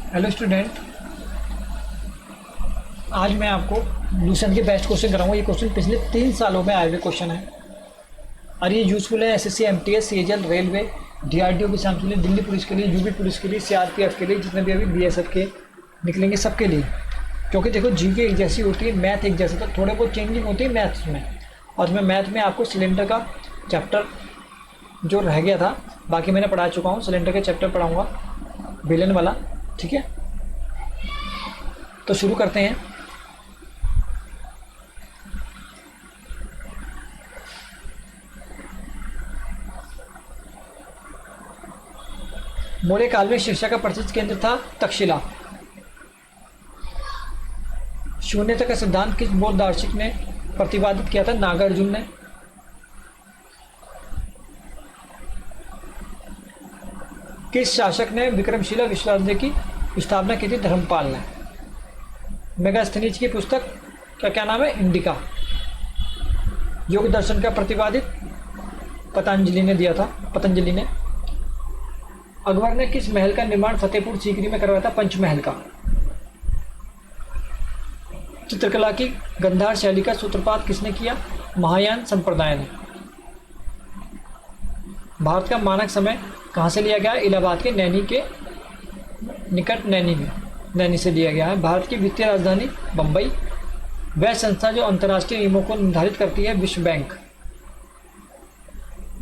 Hello student. आज मैं आपको न्यूसन के बेस्ट क्वेश्चन कराऊंगा। ये क्वेश्चन पिछले 3 सालों में आए हुए क्वेश्चन है और ये यूजफुल है SSC, MTS, CHL, railway, DRDO के एग्जाम के लिए, दिल्ली पुलिस के लिए, यूपी पुलिस के लिए, सीआरपीएफ के लिए, जितने भी अभी बीएसएफ के निकलेंगे सबके लिए। क्योंकि देखो जीके एक जैसी होती है, मैथ एक जैसा, तो थोड़े बहुत चेंजिंग होती है मैथ्स में। और मैं मैथ में आपको सिलेंडर का चैप्टर जो रह गया था, बाकी मैंने पढ़ा चुका हूँ, सिलेंडर का चैप्टर पढ़ाऊँगा, विलन वाला। ठीक है, तो शुरू करते हैं। मौर्य काल में शिक्षा का प्रसिद्ध केंद्र था तक्षशिला। शून्यता का सिद्धांत किस बौद्ध दार्शनिक ने प्रतिपादित किया था? नागार्जुन ने। किस शासक ने विक्रमशिला विश्वविद्यालय की स्थापना की थी? धर्मपाल ने। मेगास्थनीज की पुस्तक का क्या नाम है? इंडिका। योग दर्शन का प्रतिपादित पतंजलि ने दिया था, पतंजलि ने। अकबर ने किस महल का निर्माण फतेहपुर सीकरी में करवाया था? पंचमहल का। चित्रकला की गंधार शैली का सूत्रपात किसने किया? महायान संप्रदाय ने। भारत का मानक समय कहाँ से लिया गया? इलाहाबाद के नैनी के निकट, नैनी से लिया गया है। भारत की वित्तीय राजधानी बंबई। वह संस्था जो अंतर्राष्ट्रीय नियमों को निर्धारित करती है? विश्व बैंक।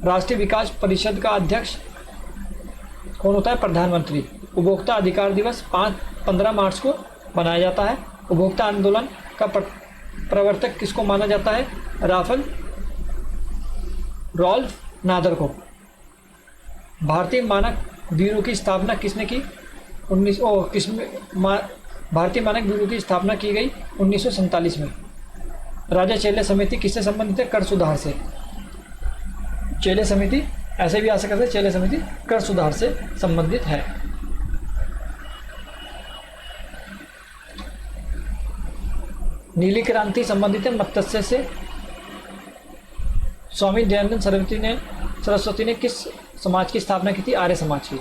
राष्ट्रीय विकास परिषद का अध्यक्ष कौन होता है? प्रधानमंत्री। उपभोक्ता अधिकार दिवस 15 मार्च को मनाया जाता है। उपभोक्ता आंदोलन का प्रवर्तक किसको माना जाता है? रॉल्फ नादर को। भारतीय मानक ब्यूरो की स्थापना किसने की? भारतीय मानक ब्यूरो की स्थापना की गई 1947 में। राजा चेले समिति किससे संबंधित है? कर सुधार से। चेले समिति ऐसे भी आ सकते हैं, चेले समिति कर सुधार से संबंधित है। नीली क्रांति संबंधित है मत्स्य से। स्वामी दयानंद सरस्वती ने किस समाज की स्थापना की थी? आर्य समाज की।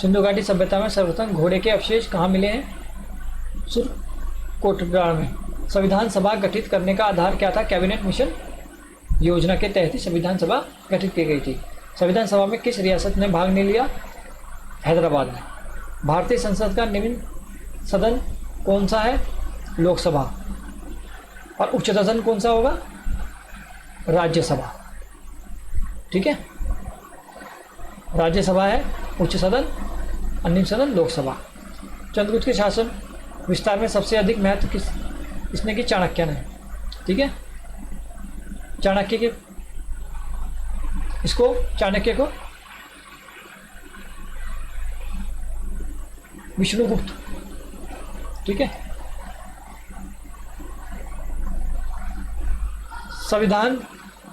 सिंधु घाटी सभ्यता में सर्वप्रथम घोड़े के अवशेष कहाँ मिले हैं? सुरकोटगढ़ में। संविधान सभा गठित करने का आधार क्या था? कैबिनेट मिशन योजना के तहत ही संविधान सभा गठित की गई थी। संविधान सभा में किस रियासत ने भाग नहीं लिया? हैदराबाद ने। भारतीय संसद का निम्न सदन कौन सा है? लोकसभा। और उच्च सदन कौन सा होगा? राज्यसभा। ठीक है, राज्यसभा है उच्च सदन, और निम्न सदन लोकसभा। चंद्रगुप्त के शासन विस्तार में सबसे अधिक महत्व किसने की? चाणक्य ने। ठीक है, चाणक्य के चाणक्य को विष्णुगुप्त। ठीक है, संविधान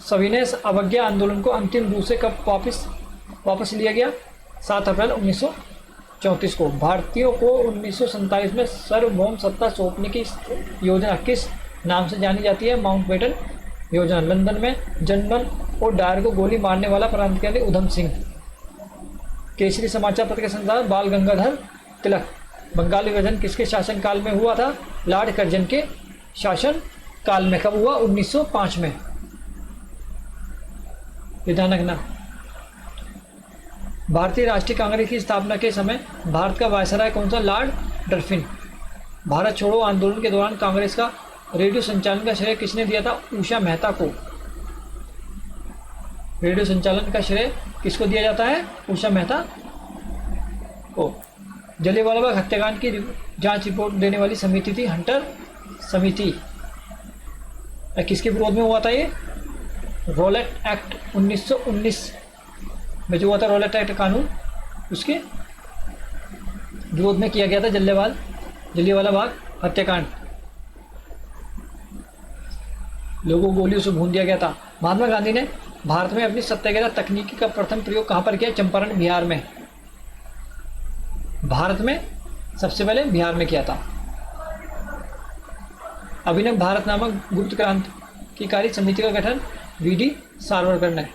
सविनय अवज्ञा आंदोलन को अंतिम रूप से कब वापस लिया गया? 7 अप्रैल 1934 को। भारतीयों को 1947 में सार्वभौम सत्ता सौंपने की योजना किस नाम से जानी जाती है? माउंटबेटन योजना। लंदन में जनरल और डायर को गोली मारने वाला क्रांतिकारी उधम सिंह। केसरी समाचार पत्र के संपादक बाल गंगाधर तिलक। बंगाल विभाजन किसके शासन काल में हुआ था? लॉर्ड कर्जन के शासन काल में। कब हुआ? 1905 में। विधानगना। भारतीय राष्ट्रीय कांग्रेस की स्थापना के समय भारत का वायसराय कौन सा? लॉर्ड डर्फिन। भारत छोड़ो आंदोलन के दौरान कांग्रेस का रेडियो संचालन का श्रेय किसने दिया था? उषा मेहता को। रेडियो संचालन का श्रेय किसको दिया जाता है? उषा मेहता को। जलियांवाला बाग हत्याकांड की जांच रिपोर्ट देने वाली समिति थी हंटर समिति। किसके विरोध में हुआ था ये? रॉलेट एक्ट 1919 में जो हुआ था, रॉलेट एक्ट कानून, उसके विरोध में किया गया था जलियांवाला बाग हत्याकांड। लोगों को गोलियों से भून दिया गया था। महात्मा गांधी ने भारत में अपनी सत्याग्रह तकनीकी का प्रथम प्रयोग कहाँ पर किया? चंपारण, बिहार में। भारत में सबसे पहले बिहार में किया था। अभिनव भारत नामक गुप्त क्रांतिकारी समिति का गठन वीडी सावरकर ने।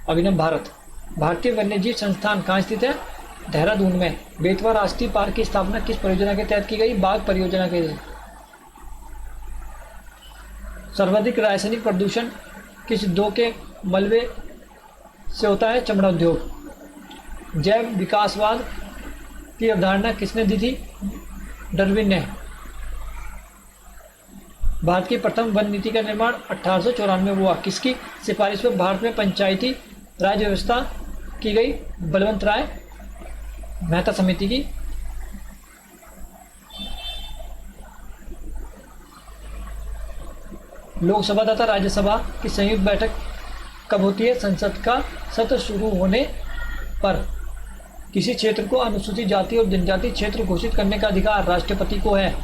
अभिनव भारत। भारतीय वन्यजीव संस्थान कहाँ स्थित है? देहरादून में बेतवा राष्ट्रीय पार्क की स्थापना किस परियोजना के तहत की गई? बाघ परियोजना के लिए। सर्वाधिक रासायनिक प्रदूषण किस उद्योग के मलबे से होता है? चमड़ा उद्योग। जैव विकासवाद की अवधारणा किसने दी थी? डार्विन ने। भारत की प्रथम वन नीति का निर्माण 1894 में हुआ। किसकी सिफारिश पर भारत में पंचायती राज व्यवस्था की गई? बलवंत राय मेहता समिति की। लोकसभा तथा राज्यसभा की संयुक्त बैठक कब होती है? संसद का सत्र शुरू होने पर। किसी क्षेत्र को अनुसूचित जाति और जनजाति क्षेत्र घोषित करने का अधिकार राष्ट्रपति को है।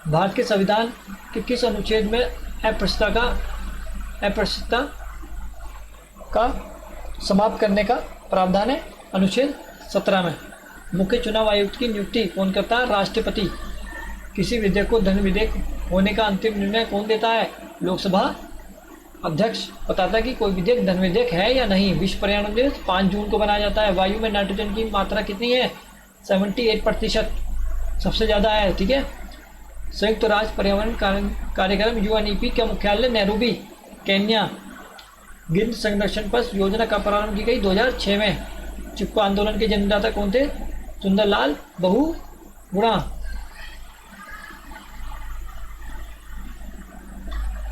भारत के संविधान के किस अनुच्छेद में अस्पृश्यता का समाप्त करने का प्रावधान है? अनुच्छेद 17 में। मुख्य चुनाव आयुक्त की नियुक्ति कौन करता है? राष्ट्रपति। किसी विधेयक को धन विधेयक होने का अंतिम निर्णय कौन देता है? लोकसभा अध्यक्ष बताता है कि कोई विधेयक धन विधेयक है या नहीं। विश्व पर्यावरण दिवस 5 जून को मनाया जाता है। वायु में नाइट्रोजन की मात्रा कितनी है? 78%, सबसे ज़्यादा है। ठीक है। संयुक्त राष्ट्र पर्यावरण कार्यक्रम UNEP का मुख्यालय नैरोबी, केन्या। गिद्ध संरक्षण पर योजना का प्रारंभ की गई 2006 में। चिपको आंदोलन के जन्मदाता कौन थे? सुंदरलाल बहुगुणा।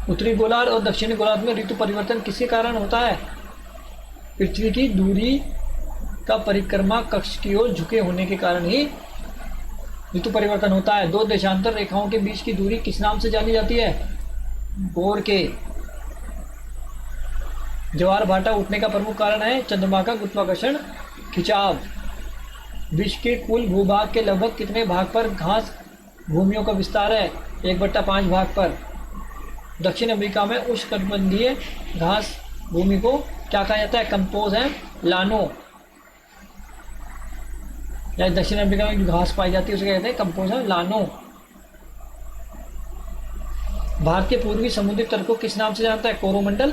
उत्तरी गोलार्ध और दक्षिणी गोलार्ध में ऋतु परिवर्तन किसके कारण होता है? पृथ्वी की दूरी का परिक्रमा कक्ष की ओर झुके होने के कारण ही ऋतु परिवर्तन होता है। 2 देशांतर रेखाओं के बीच की दूरी किस नाम से जानी जाती है? गोर के। ज्वार भाटा उठने का प्रमुख कारण है चंद्रमा का गुरुत्वाकर्षण खिंचाव। विश्व के कुल भूभाग के लगभग कितने भाग पर घास भूमियों का विस्तार है? 1/5 भाग पर। दक्षिण अमेरिका में उष्णकटिबंधीय घास भूमि को क्या कहा जाता है? कंपोज है लानो। या दक्षिण अमेरिका में जो घास पाई जाती है उसे क्या कहते हैं? कंपोज है लानो। भारत के पूर्वी समुद्री तट को किस नाम से जानता है? कोरोमंडल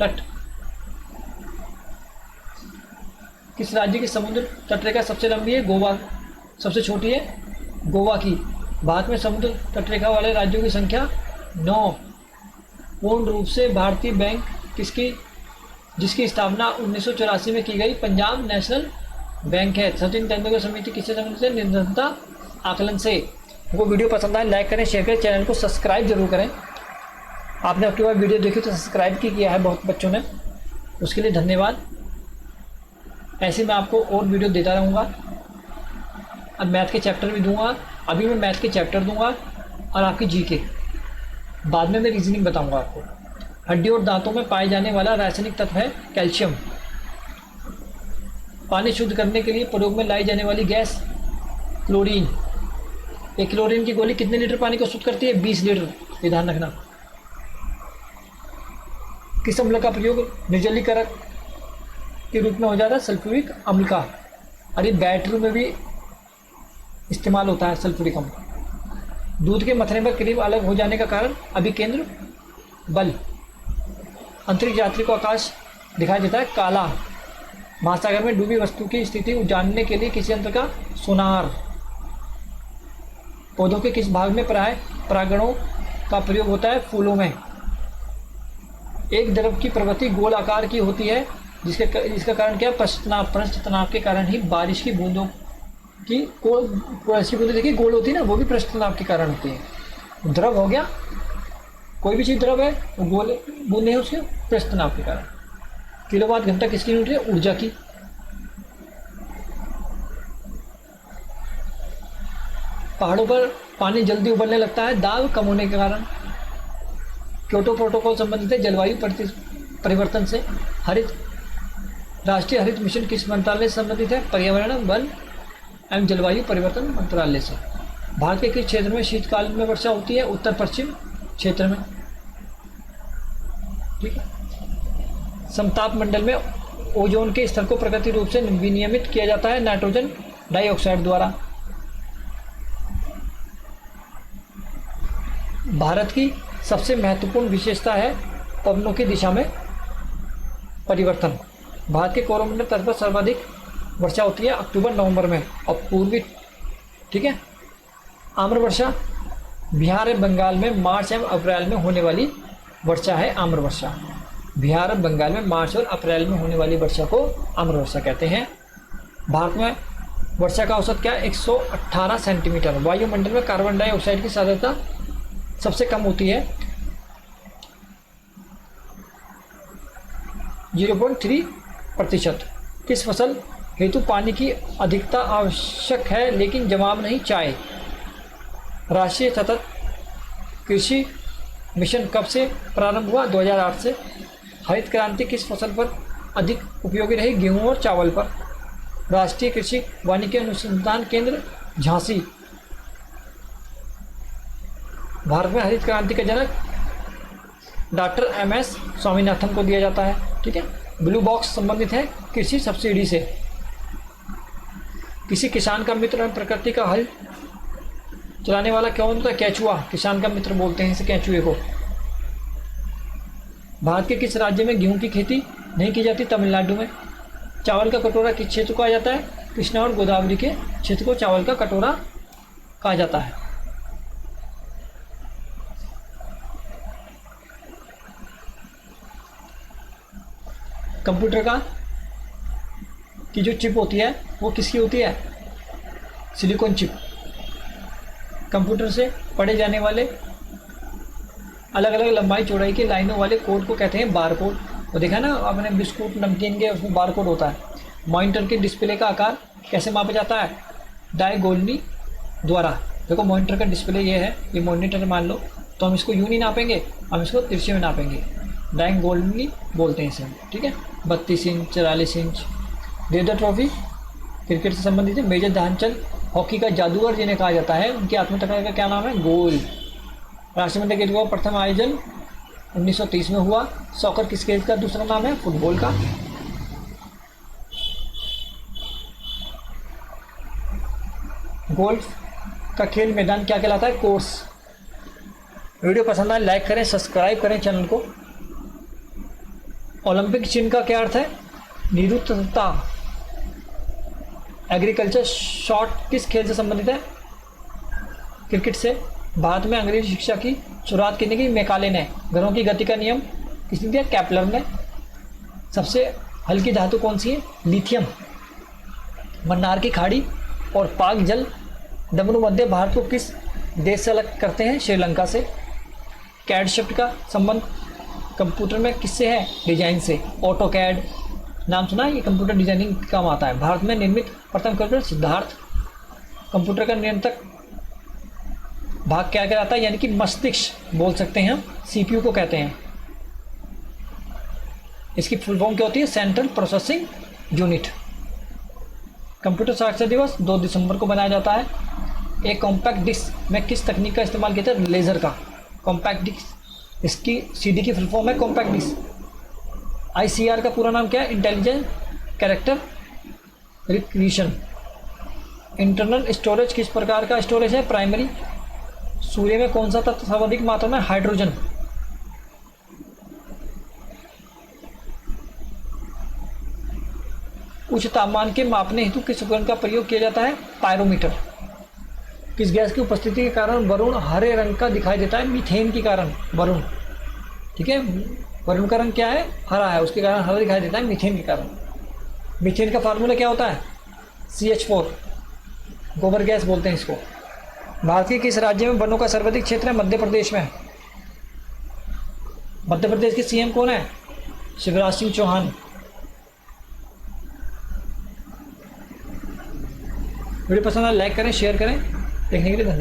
तट। किस राज्य की समुद्र तटरेखा सबसे लंबी है? गोवा। सबसे छोटी है? गोवा की। भारत में समुद्र तटरेखा वाले राज्यों की संख्या 9। पूर्ण रूप से भारतीय बैंक जिसकी स्थापना 1984 में की गई? पंजाब नेशनल बैंक है। सचिन तेंदुलकर समिति किससे संबंधित है? निर्धनता आकलन से। वो वीडियो पसंद आए लाइक करें, शेयर करें, चैनल को सब्सक्राइब जरूर करें। आपने अब की बार वीडियो देखी तो सब्सक्राइब किया है बहुत बच्चों ने, उसके लिए धन्यवाद। ऐसे मैं आपको और वीडियो देता रहूँगा। अब मैथ के चैप्टर भी दूंगा। अभी मैं मैथ के चैप्टर दूंगा और आपकी जीके। बाद में मैं रीजनिंग बताऊंगा आपको। हड्डी और दांतों में पाए जाने वाला रासायनिक तत्व है कैल्शियम। पानी शुद्ध करने के लिए प्रयोग में लाई जाने वाली गैस क्लोरीन। एक क्लोरीन की गोली कितने लीटर पानी को शुद्ध करती है? 20 लीटर। ये ध्यान रखना। किस अम्ल का प्रयोग निर्जलीकरक के रूप में हो जाता है? सल्फ्यूरिक अम्ल का। और ये बैटरी में भी इस्तेमाल होता है सल्फ्यूरिक अम्ल। दूध के मथने पर करीब अलग हो जाने का कारण? अभिकेंद्र बल। अंतरिक्ष यात्री को आकाश दिखाई देता है काला। महासागर में डूबी वस्तु की स्थिति जानने के लिए किस यंत्र का? सोनार। पौधों के किस भाग में परागणों का प्रयोग होता है? फूलों में। एक द्रव की प्रवृत्ति गोल आकार की होती है जिसका कारण क्या? पृष्ठ तनाव के कारण ही बारिश की बूंदों की बूंदें देखिए गोल होती है ना, वो भी पृष्ठ तनाव के कारण होती है। द्रव हो गया, कोई भी चीज़ द्रव है वो गोल बूंदें हैं उसके पृष्ठ तनाव के कारण। किलोवाट घंटा किसकी यूनिट है? ऊर्जा की। पहाड़ों पर पानी जल्दी उबलने लगता है दाब कम होने के कारण। क्योटो प्रोटोकॉल संबंधित है जलवायु परिवर्तन से। राष्ट्रीय हरित मिशन किस मंत्रालय से संबंधित है? पर्यावरण, वन एवं जलवायु परिवर्तन मंत्रालय से। भारत के किस क्षेत्र में शीतकाल में वर्षा होती है? उत्तर पश्चिम क्षेत्र में। ठीक है। समताप मंडल में ओजोन के स्तर को प्राकृतिक रूप से विनियमित किया जाता है नाइट्रोजन डाइऑक्साइड द्वारा। भारत की सबसे महत्वपूर्ण विशेषता है पवनों की दिशा में परिवर्तन। भारत के कोरोमंडल तट पर सर्वाधिक वर्षा होती है अक्टूबर नवंबर में। और पूर्वी, ठीक है, आम्र वर्षा बिहार और बंगाल में मार्च एवं अप्रैल में होने वाली वर्षा है आम्र वर्षा। बिहार और बंगाल में मार्च और अप्रैल में होने वाली वर्षा को आम्र वर्षा कहते हैं। भारत में वर्षा का औसत क्या है? 118 सेंटीमीटर। वायुमंडल में कार्बन डाइऑक्साइड की सांद्रता सबसे कम होती है 0.3%। किस फसल हेतु पानी की अधिकता आवश्यक है लेकिन जवाब नहीं? चाय। राष्ट्रीय सतत कृषि मिशन कब से प्रारंभ हुआ? 2008 से। हरित क्रांति किस फसल पर अधिक उपयोगी रही? गेहूं और चावल पर। राष्ट्रीय कृषि वानिकी अनुसंधान केंद्र झांसी। भारत में हरित क्रांति का जनक डॉक्टर MS स्वामीनाथन को दिया जाता है। ठीक है। ब्लू बॉक्स संबंधित है कृषि सब्सिडी से। किसी किसान का मित्र और प्रकृति का हल चलाने वाला कौन होता है? केंचुआ। किसान का मित्र बोलते हैं इसे, केंचुए को। भारत के किस राज्य में गेहूं की खेती नहीं की जाती? तमिलनाडु में। चावल का कटोरा किस क्षेत्र को कहा जाता है? कृष्णा और गोदावरी के क्षेत्र को चावल का कटोरा कहा जाता है। कंप्यूटर का की जो चिप होती है वो किसकी होती है? Silicon chip. कंप्यूटर से पढ़े जाने वाले अलग अलग लंबाई चौड़ाई की लाइनों वाले कोड को कहते हैं बार कोड। वो देखा ना आपने बिस्कुट नमकीन के, उसमें बार कोड होता है। मॉनिटर के डिस्प्ले का आकार कैसे मापा जाता है? डायगोनली द्वारा। देखो मॉनिटर का डिस्प्ले ये है, ये मॉनिटर मान लो, तो हम इसको यूं नहीं नापेंगे, हम इसको तिरछे में नापेंगे। डायगोनली बोलते हैं इसे, ठीक है। 32 inch, 44 inch. Deodhar trophy cricket से संबंधित है। मेजर ध्यानचंद हॉकी का जादूगर जिन्हें कहा जाता है, उनकी आत्मकथा का क्या नाम है? गोल। राष्ट्रमंडल खेल का प्रथम आयोजन 1930 में हुआ। सॉकर किस खेल का दूसरा नाम है? फुटबॉल का। गोल्फ का खेल मैदान क्या कहलाता है? कोर्स। वीडियो पसंद आए लाइक करें, सब्सक्राइब करें चैनल को। ओलंपिक चिन्ह का क्या अर्थ है? निरुत्तरता। एग्रीकल्चर शॉट किस खेल से संबंधित है? क्रिकेट से। भारत में अंग्रेजी शिक्षा की शुरुआत किसने की? मैकाले ने। घरों की गति का नियम किसने दिया? कैपलर ने। सबसे हल्की धातु कौन सी है? लिथियम। मन्नार की खाड़ी और पाक जल डमरू मध्य भारत को किस देश से अलग करते हैं? श्रीलंका से। कैड शब्द का संबंध कंप्यूटर में किससे है? डिजाइन से। ऑटो कैड नाम सुना है? ये कंप्यूटर डिजाइनिंग काम आता है। भारत में निर्मित प्रथम कंप्यूटर सिद्धार्थ। कंप्यूटर का नियंत्रक भाग क्या कहलाता है? यानी कि मस्तिष्क बोल सकते हैं हम, CPU को कहते हैं। इसकी फुल फॉर्म क्या होती है? Central processing unit. कंप्यूटर साक्षरता दिवस 2 दिसंबर को मनाया जाता है। एक कॉम्पैक्ट डिस्क में किस तकनीक का इस्तेमाल किया जाता है? लेजर का। कॉम्पैक्ट डिस्क, इसकी CD की फुल फॉर्म है कॉम्पैक्ट डिस्क। ICR का पूरा नाम क्या है? Intelligent character recognition. Internal storage किस प्रकार का स्टोरेज है? प्राइमरी। सूर्य में कौन सा तत्व सर्वाधिक मात्रा में? हाइड्रोजन। उच्च तापमान के मापने हेतु किस उपकरण का प्रयोग किया जाता है? पायरोमीटर। किस गैस की उपस्थिति के कारण वरुण हरे रंग का दिखाई देता है? मीथेन के कारण वरुण, ठीक है। वरुण का रंग क्या है? हरा है, उसके कारण हरा दिखाई देता है मीथेन के कारण। मीथेन का फार्मूला क्या होता है? CH4। गोबर गैस बोलते हैं इसको। भारत के किस राज्य में वनों का सर्वाधिक क्षेत्र है? मध्य प्रदेश में। मध्य प्रदेश के CM कौन है? शिवराज सिंह चौहान। वीडियो पसंद आए लाइक करें, शेयर करें। देखने के लिए धन्यवाद।